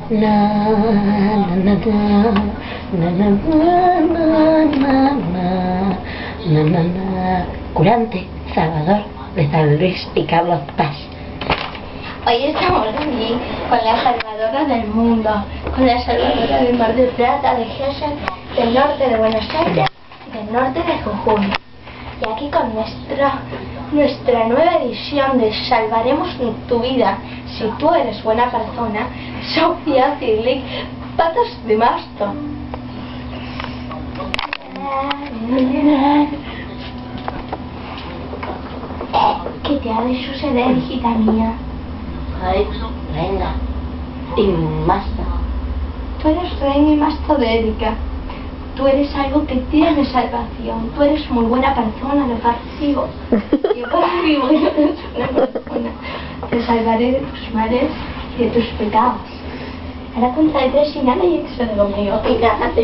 Na, na, na, na, na, na, na, na, na, na, na. Curante, Salvador, de San Luis y Carlos Paz. Hoy estamos aquí con la salvadora del mundo, con la salvadora del Mar del Plata, de Gessel, del norte de Buenos Aires y del norte de Jujuy. Y aquí con nuestra nueva edición de Salvaremos tu vida si tú eres buena persona, Sofía Zirlik, patas de masto. ¿Qué te ha de suceder, hijita mía? Ay, reina y masta. Tú eres reina y masto de Erika. Tú eres algo que tiene salvación. Tú eres muy buena persona, lo percibo. Yo percibo que eres una persona. Te salvaré de tus males y de tus pecados. A la cuenta de 3 inhala y exhala conmigo. Inhala y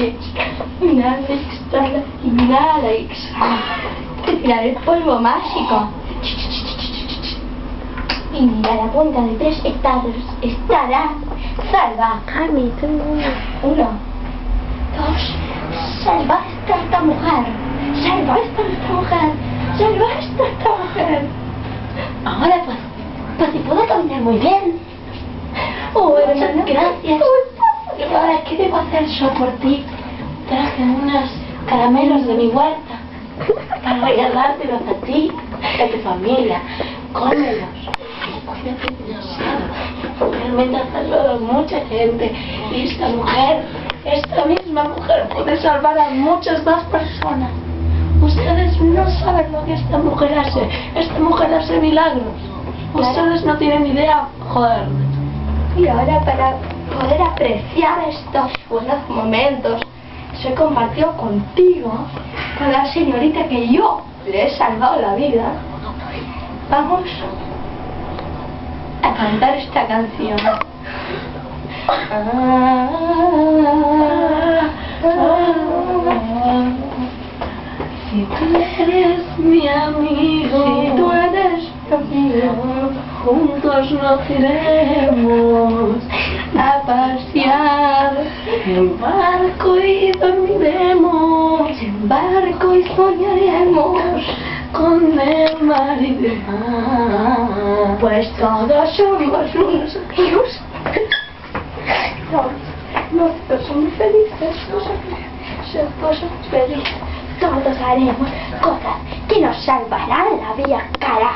exhala. Inhala y exhala. Te tiraré el polvo mágico. Y a la cuenta de 3 estará salva. Ay, me tengo 1, 2. Salva a esta mujer. Salva a esta mujer. Salva a esta mujer. Ahora pues si puedo caminar muy bien. Oh, Muchas hermano, gracias. ¿Y ahora qué debo hacer yo por ti? Traje unos caramelos de mi huerta para regalártelos a ti, a tu familia. Cómelos. Cuídate demasiado. Realmente ha salvado a mucha gente. Y esta misma mujer puede salvar a muchas más personas. Ustedes no saben lo que esta mujer hace. Esta mujer hace milagros. Ustedes no tienen idea, joder. Y ahora, para poder apreciar estos buenos momentos, he compartido contigo, con la señorita que yo le he salvado la vida, vamos a cantar esta canción. Si tú eres mi amigo, Si tú eres mi amigo, juntos nos iremos a pasear en barco y dormiremos en barco y soñaremos, con el mar y el mar. pues todos somos unos amigos. Nosotros somos felices, todos somos felices. Todos haremos cosas que nos salvarán la vida, cara.